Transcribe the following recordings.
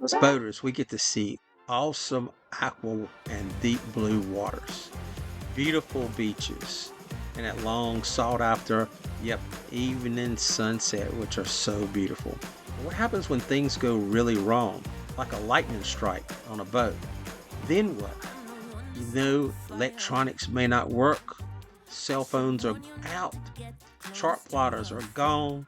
As boaters, we get to see awesome aqua and deep blue waters, beautiful beaches, and that long sought after, yep, evening sunset, which are so beautiful. But what happens when things go really wrong, like a lightning strike on a boat? Then what? You know, electronics may not work, cell phones are out, chart plotters are gone.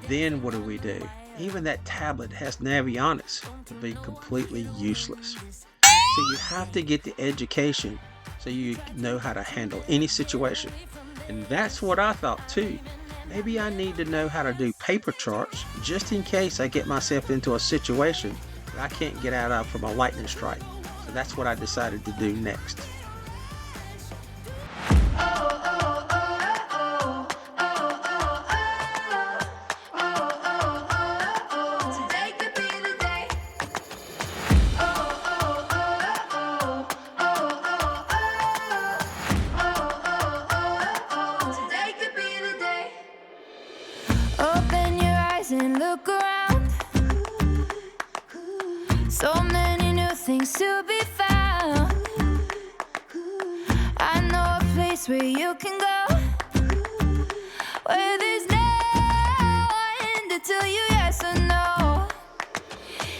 Then what do? Even that tablet has navionics to be completely useless. So you have to get the education so you know how to handle any situation. And that's what I thought too. Maybe I need to know how to do paper charts just in case I get myself into a situation that I can't get out of from a lightning strike. So that's what I decided to do next. Open your eyes and look around. So many new things to be found. I know a place where you can go, where there's no one to tell you yes or no.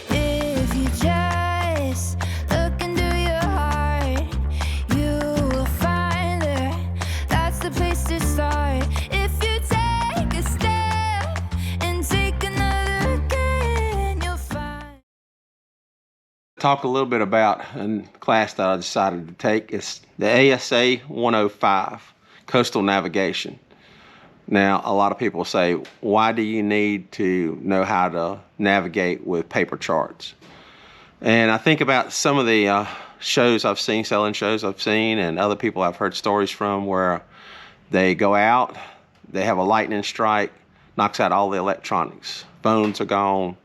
If you just look into your heart, you will find there. That's the place to start. If you take a step and take another again, you'll find. Talk a little bit about a class that I decided to take. It's the ASA 105, Coastal Navigation. Now, a lot of people say, why do you need to know how to navigate with paper charts? And I think about some of the shows I've seen, sailing shows I've seen, and other people I've heard stories from where they go out, they have a lightning strike, knocks out all the electronics. Phones are gone,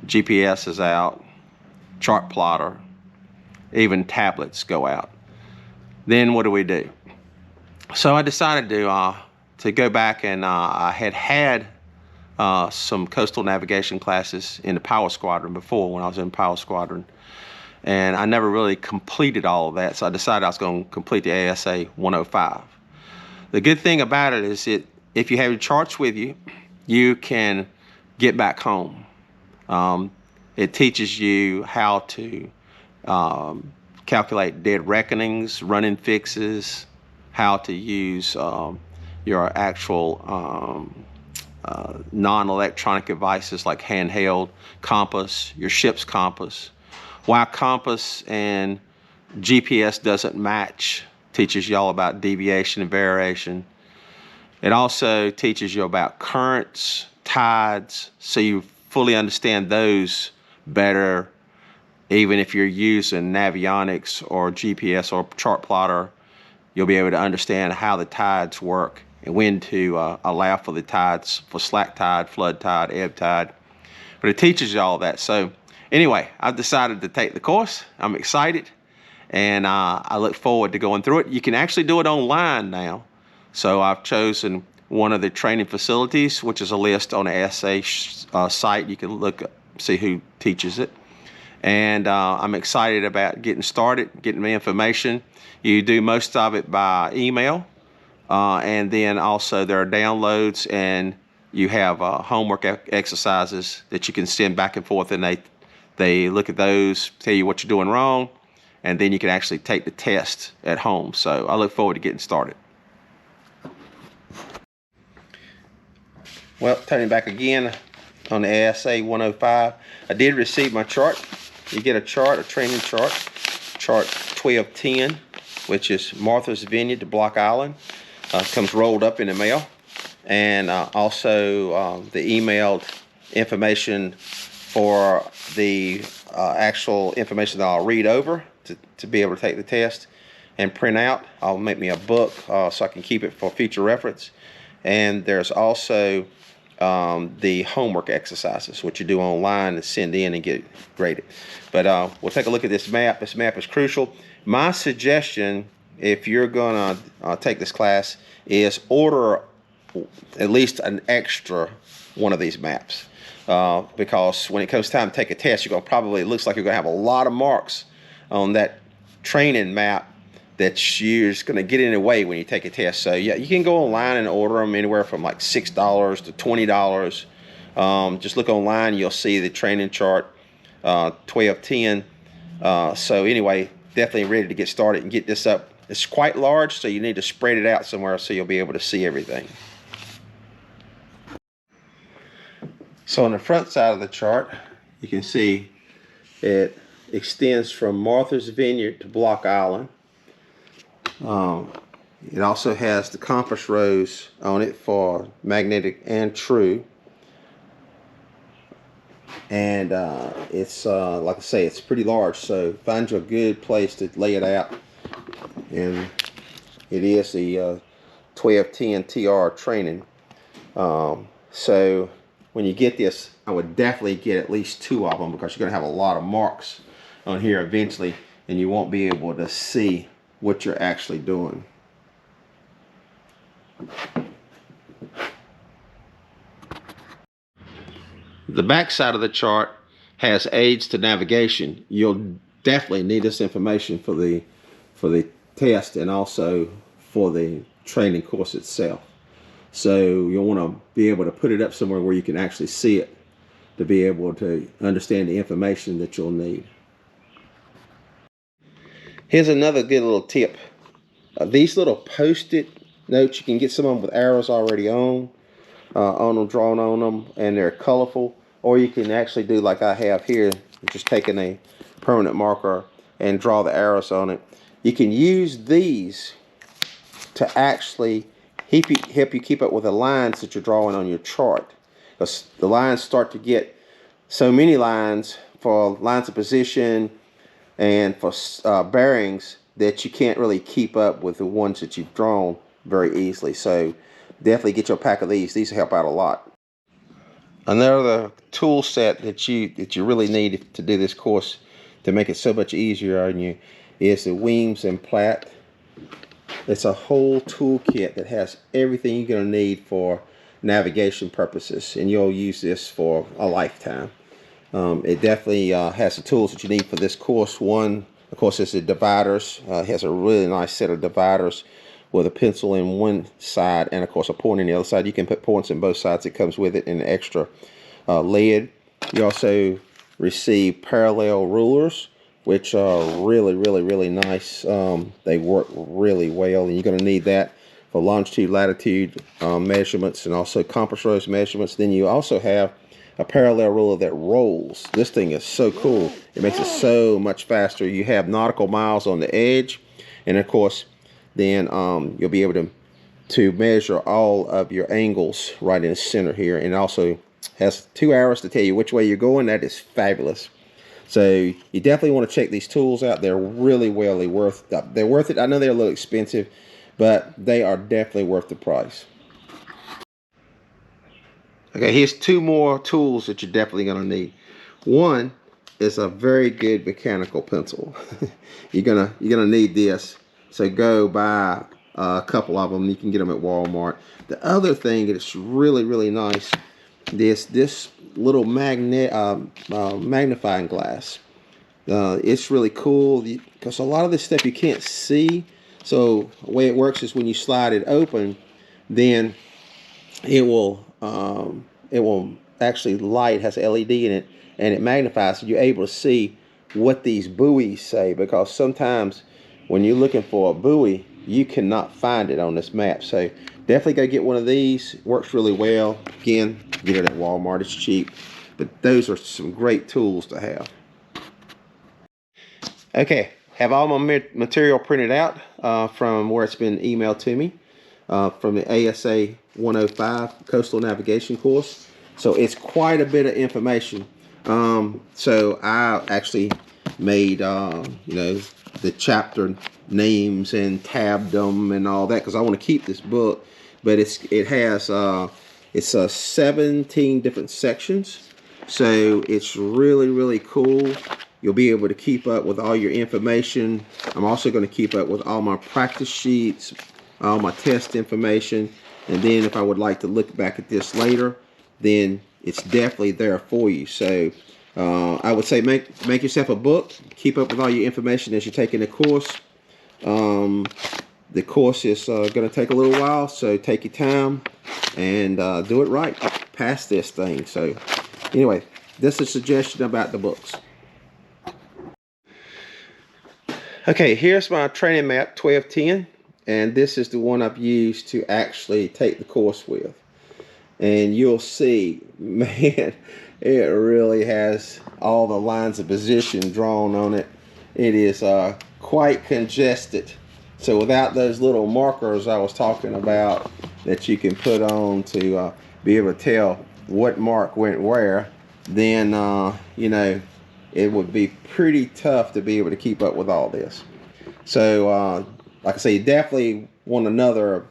GPS is out, chart plotter, even tablets go out. Then what do? So I decided to go back, and I had some coastal navigation classes in the Power Squadron before when I was in Power Squadron, and I never really completed all of that, so I decided I was going to complete the ASA 105. The good thing about it is if you have your charts with you, you can get back home. It teaches you how to calculate dead reckonings, running fixes, how to use your actual non-electronic devices like handheld compass, your ship's compass. Why compass and GPS doesn't match teaches you all about deviation and variation. It also teaches you about currents, tides, so you fully understand those better. Even if you're using navionics or GPS or chart plotter, you'll be able to understand how the tides work and when to allow for the tides, for slack tide, flood tide, ebb tide. But it teaches you all that. So anyway, I've decided to take the course. I'm excited, and I look forward to going through it. You can actually do it online now. So I've chosen one of the training facilities, which is a list on the ASA site. You can look, see who teaches it. And I'm excited about getting started, getting the information. You do most of it by email, and then also there are downloads, and you have homework exercises that you can send back and forth, and they look at those, tell you what you're doing wrong, and then you can actually take the test at home. So I look forward to getting started. Well, turning back again on the ASA 105, I did receive my chart. You get a chart, a training chart, chart 1210, which is Martha's Vineyard to Block Island. Comes rolled up in the mail. And also the emailed information for the actual information that I'll read over to be able to take the test and print out. I'll make me a book so I can keep it for future reference. And there's also the homework exercises, which you do online and send in and get graded. But we'll take a look at this map. This map is crucial. My suggestion, if you're going to take this class, is order at least an extra one of these maps. because when it comes time to take a test, you're going to probably, it looks like you're going to have a lot of marks on that training map that you're just going to get in the way when you take a test. So yeah, you can go online and order them anywhere from like $6 to $20. Just look online, you'll see the training chart, 1210. So anyway, definitely ready to get started and get this up. It's quite large, so you need to spread it out somewhere so you'll be able to see everything. So on the front side of the chart, you can see it extends from Martha's Vineyard to Block Island. It also has the compass rose on it for magnetic and true. And it's, like I say, it's pretty large, so find you a good place to lay it out. And it is the 1210 TR training. So when you get this, I would definitely get at least 2 of them, because you're going to have a lot of marks on here eventually, and you won't be able to see what you're actually doing. The back side of the chart has aids to navigation. You'll definitely need this information for the test and also for the training course itself. So you'll want to be able to put it up somewhere where you can actually see it to be able to understand the information that you'll need. Here's another good little tip. These little post-it notes, you can get some of them with arrows already on them, drawn on them, and they're colorful. Or you can actually do like I have here, just taking a permanent marker and draw the arrows on it. You can use these to actually help you keep up with the lines that you're drawing on your chart. Because the lines start to get so many lines for lines of position and for bearings that you can't really keep up with the ones that you've drawn very easily. So definitely get your pack of these. These help out a lot. Another tool set that you really need to do this course to make it so much easier on you is the Weems and Plat. It's a whole toolkit that has everything you're going to need for navigation purposes, and you'll use this for a lifetime. It definitely has the tools that you need for this course. One, of course, is the dividers. It has a really nice set of dividers with a pencil in one side and, of course, a point in the other side. You can put points in both sides. It comes with it in an extra lead. You also receive parallel rulers, which are really, really, really nice. They work really well, and you're going to need that for longitude, latitude measurements, and also compass rose measurements. Then you also have a parallel ruler that rolls. This thing is so cool. It makes it so much faster. You have nautical miles on the edge, and of course, then you'll be able to measure all of your angles right in the center here, and also has 2 arrows to tell you which way you're going. That is fabulous. So you definitely want to check these tools out. They're really worth it. I know they're a little expensive, but they are definitely worth the price. Okay, here's 2 more tools that you're definitely going to need. One is a very good mechanical pencil. you're gonna need this. So go buy a couple of them. You can get them at Walmart. The other thing that's really, really nice, this little magnifying glass. It's really cool because a lot of this stuff you can't see. So the way it works is when you slide it open, then it will actually light, has LED in it, and it magnifies, so you're able to see what these buoys say, because sometimes when you're looking for a buoy, you cannot find it on this map. So definitely go get one of these. It works really well. Again, get it at Walmart. It's cheap. But those are some great tools to have. Okay, have all my material printed out from where it's been emailed to me from the ASA 105 Coastal Navigation course. So it's quite a bit of information. So I actually made, the chapter names and tabbed them and all that, because I want to keep this book. But it has 17 different sections, so it's really, really cool. You'll be able to keep up with all your information. I'm also going to keep up with all my practice sheets, all my test information, and then if I would like to look back at this later, then it's definitely there for you. So I would say make yourself a book. Keep up with all your information as you're taking the course. The course is going to take a little while, so take your time and do it right. Pass this thing. So anyway, this is a suggestion about the books. Okay, here's my training map 1210, and this is the one I've used to actually take the course with. And you'll see, man, it really has all the lines of position drawn on it. It is quite congested. So without those little markers I was talking about that you can put on to be able to tell what mark went where, then you know, it would be pretty tough to be able to keep up with all this. So like I say, you definitely want another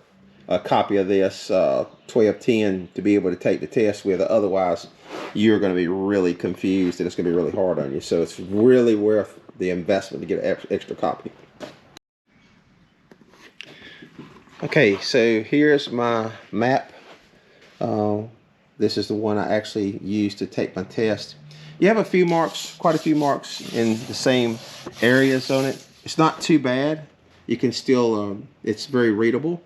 copy of this 1210 to be able to take the test with. Otherwise you're going to be really confused and it's going to be really hard on you. So it's really worth the investment to get an extra copy. Okay, so here's my map. This is the one I actually used to take my test. You have a few marks, quite a few marks in the same areas on it. It's not too bad. You can still, it's very readable.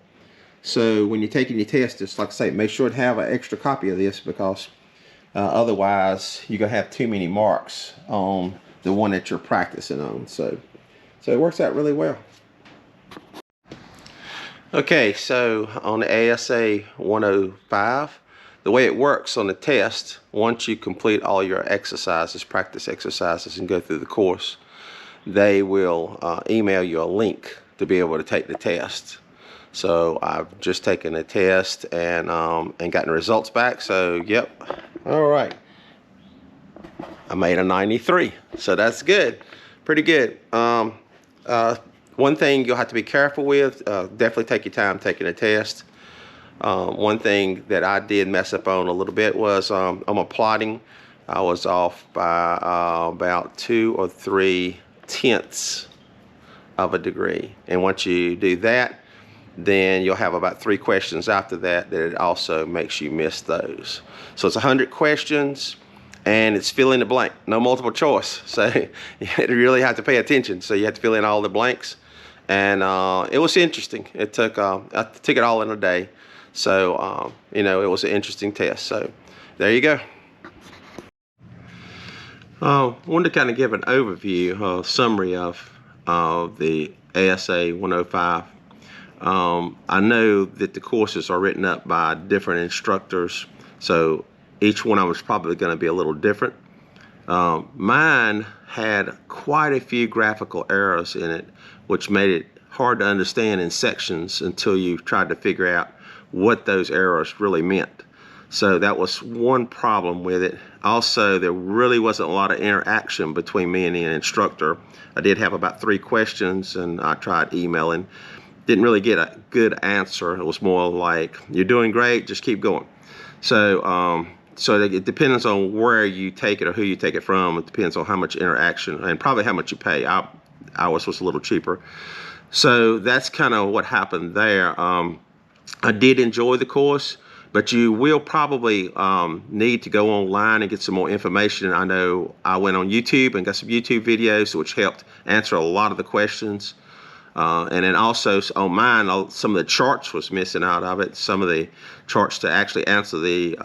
So when you're taking your test, it's like I say, make sure to have an extra copy of this, because otherwise you're gonna have too many marks on the one that you're practicing on. So it works out really well. Okay, so on the ASA 105, the way it works on the test, once you complete all your exercises, practice exercises, and go through the course, they will email you a link to be able to take the test. So I've just taken the test and gotten the results back. So yep, all right, I made a 93, so that's good, pretty good. One thing you'll have to be careful with, definitely take your time taking the test. One thing that I did mess up on a little bit was on my plotting, I was off by about 2 or 3 tenths of a degree. And once you do that, then you'll have about 3 questions after that it also makes you miss those. So it's 100 questions and it's fill in the blank, no multiple choice. So you really have to pay attention. So you have to fill in all the blanks. And it was interesting. I took it all in a day. So, you know, it was an interesting test. So there you go. I wanted to kind of give an overview, summary of the ASA 105. I know that the courses are written up by different instructors, so each one of them is probably going to be a little different. Mine had quite a few graphical errors in it, which made it hard to understand in sections until you tried to figure out what those errors really meant. So that was one problem with it. Also, there really wasn't a lot of interaction between me and the instructor. I did have about 3 questions and I tried emailing. Didn't really get a good answer. It was more like, you're doing great, just keep going. So it depends on where you take it or who you take it from. It depends on how much interaction and probably how much you pay. Ours was a little cheaper. So that's kind of what happened there. I did enjoy the course, but you will probably need to go online and get some more information. I know I went on YouTube and got some YouTube videos which helped answer a lot of the questions. And then also on mine, some of the charts was missing out of it. Some of the charts to actually answer the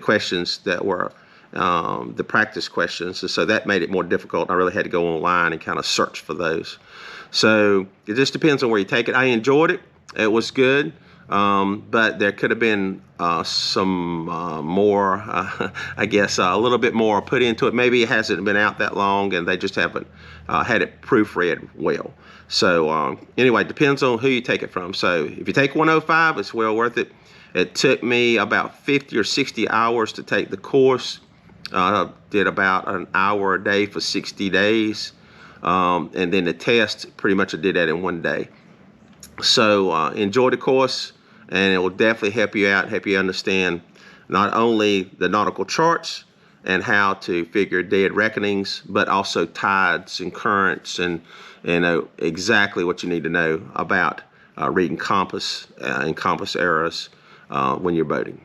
questions that were the practice questions. And so that made it more difficult. I really had to go online and kind of search for those. So it just depends on where you take it. I enjoyed it. It was good. But there could have been some more, I guess, a little bit more put into it. Maybe it hasn't been out that long and they just haven't had it proofread well. So anyway, it depends on who you take it from. So if you take 105, it's well worth it. It took me about 50 or 60 hours to take the course. Did about an hour a day for 60 days. And then the test, pretty much I did that in 1 day. So enjoy the course, and it will definitely help you out, help you understand not only the nautical charts and how to figure dead reckonings, but also tides and currents and know exactly what you need to know about reading compass and compass errors when you're boating.